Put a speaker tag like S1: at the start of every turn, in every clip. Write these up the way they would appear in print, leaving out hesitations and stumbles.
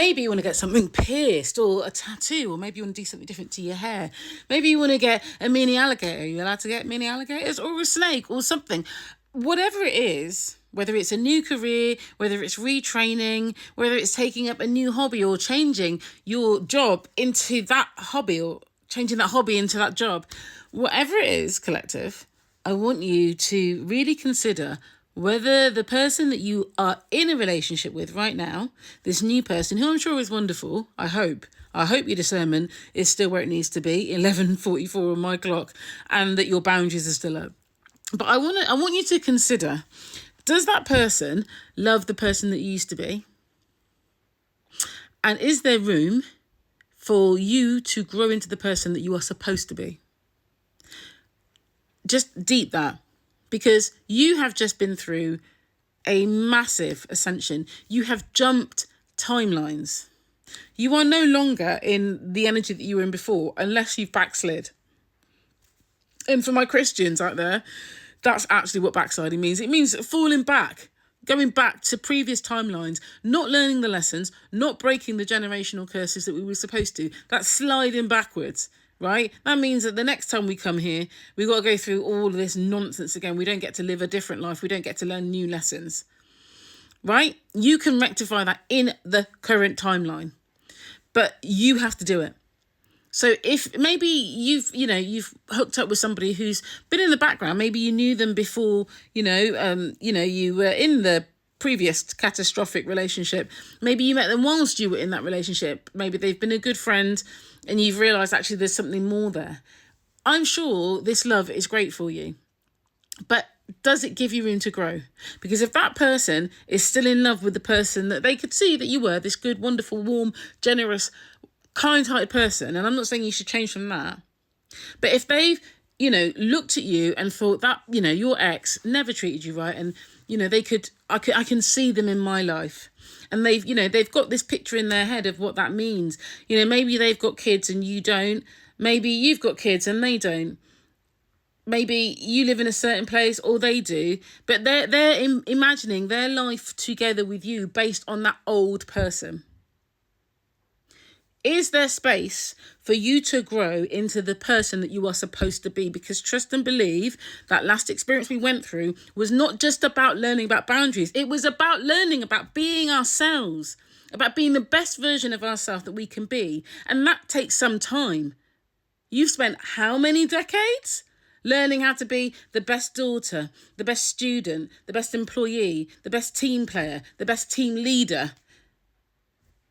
S1: maybe you want to get something pierced or a tattoo, or maybe you want to do something different to your hair. Maybe you want to get a mini alligator. Are you allowed to get mini alligators, or a snake or something? Whatever it is, whether it's a new career, whether it's retraining, whether it's taking up a new hobby or changing your job into that hobby or changing that hobby into that job, whatever it is, collective, I want you to really consider whether the person that you are in a relationship with right now, this new person, who I'm sure is wonderful, I hope your discernment is still where it needs to be, 11:44 on my clock, and that your boundaries are still up. But I want you to consider, does that person love the person that you used to be? And is there room for you to grow into the person that you are supposed to be? Just deep that, because you have just been through a massive ascension. You have jumped timelines. You are no longer in the energy that you were in before, unless you've backslid. And for my Christians out there, that's actually what backsliding means. It means falling back, going back to previous timelines, not learning the lessons, not breaking the generational curses that we were supposed to. That's sliding backwards, right? That means that the next time we come here, we've got to go through all of this nonsense again. We don't get to live a different life. We don't get to learn new lessons, right? You can rectify that in the current timeline, but you have to do it. So if maybe you've hooked up with somebody who's been in the background, maybe you knew them before, you were in the previous catastrophic relationship. Maybe you met them whilst you were in that relationship. Maybe they've been a good friend and you've realised actually there's something more there. I'm sure this love is great for you, but does it give you room to grow? Because if that person is still in love with the person that they could see that you were, this good, wonderful, warm, generous, kind-hearted person, and I'm not saying you should change from that, but if they've, looked at you and thought that, your ex never treated you right, and, I can see them in my life, and they've got this picture in their head of what that means. Maybe they've got kids and you don't. Maybe you've got kids and they don't. Maybe you live in a certain place or they do, but they're imagining their life together with you based on that old person. Is there space for you to grow into the person that you are supposed to be? Because trust and believe, that last experience we went through was not just about learning about boundaries. It was about learning about being ourselves, about being the best version of ourselves that we can be. And that takes some time. You've spent how many decades learning how to be the best daughter, the best student, the best employee, the best team player, the best team leader,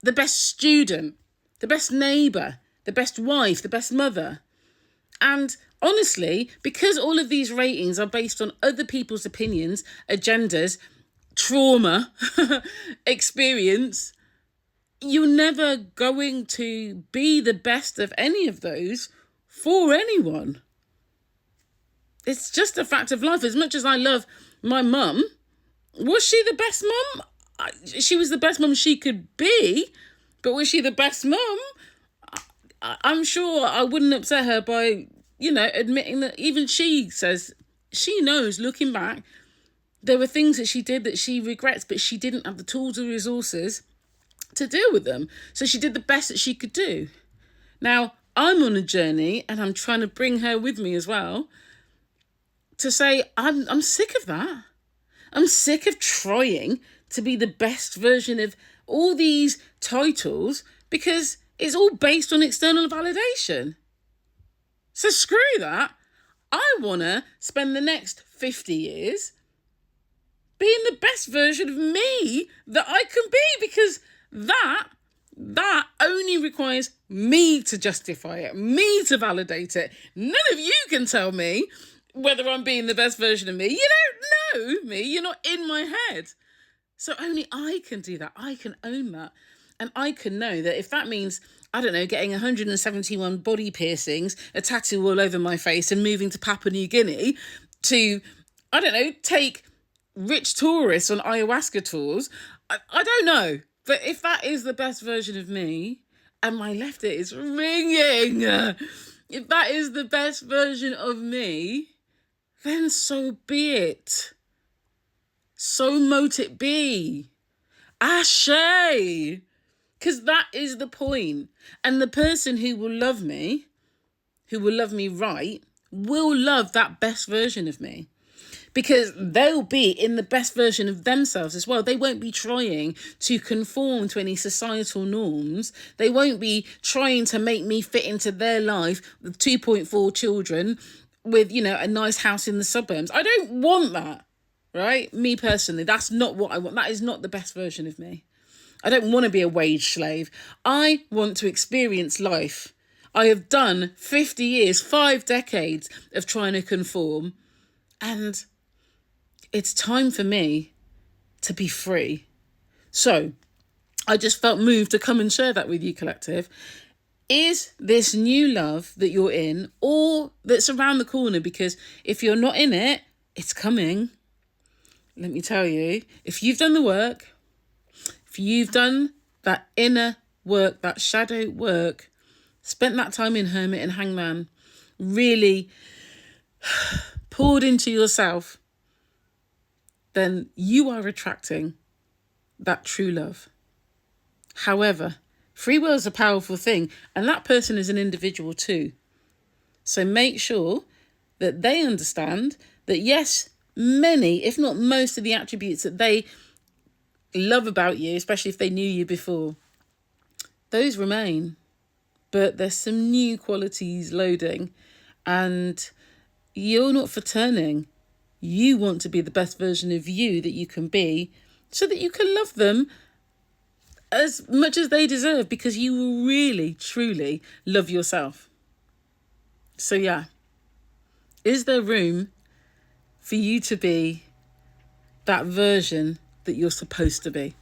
S1: the best student, the best neighbour, the best wife, the best mother. And honestly, because all of these ratings are based on other people's opinions, agendas, trauma, experience, you're never going to be the best of any of those for anyone. It's just a fact of life. As much as I love my mum, was she the best mum? She was the best mum she could be. But was she the best mum? I'm sure I wouldn't upset her by, admitting that even she says she knows, looking back, there were things that she did that she regrets, but she didn't have the tools or resources to deal with them. So she did the best that she could do. Now, I'm on a journey and I'm trying to bring her with me as well to say, I'm sick of that. I'm sick of trying to be the best version of all these titles because it's all based on external validation. So screw that. I want to spend the next 50 years being the best version of me that I can be, because that only requires me to justify it, me to validate it. None of you can tell me whether I'm being the best version of me. You don't know me. You're not in my head. So only I can do that. I can own that. And I can know that if that means, I don't know, getting 171 body piercings, a tattoo all over my face and moving to Papua New Guinea to, I don't know, take rich tourists on ayahuasca tours, I don't know. But if that is the best version of me, and my left ear is ringing, if that is the best version of me, then so be it. So mote it be. Ashe. Because that is the point. And the person who will love me right, will love that best version of me. Because they'll be in the best version of themselves as well. They won't be trying to conform to any societal norms. They won't be trying to make me fit into their life with 2.4 children with, a nice house in the suburbs. I don't want that, right? Me personally, that's not what I want. That is not the best version of me. I don't want to be a wage slave. I want to experience life. I have done 50 years, 5 decades of trying to conform, and it's time for me to be free. So I just felt moved to come and share that with you, collective. Is this new love that you're in, or that's around the corner? Because if you're not in it, it's coming. Let me tell you, if you've done the work, if you've done that inner work, that shadow work, spent that time in Hermit and Hangman, really poured into yourself, then you are attracting that true love. However, free will is a powerful thing, and that person is an individual too. So make sure that they understand that yes, many, if not most of the attributes that they love about you, especially if they knew you before, those remain. But there's some new qualities loading, and you're not for turning. You want to be the best version of you that you can be, so that you can love them as much as they deserve, because you will really, truly love yourself. So yeah, is there room for you to be that version that you're supposed to be?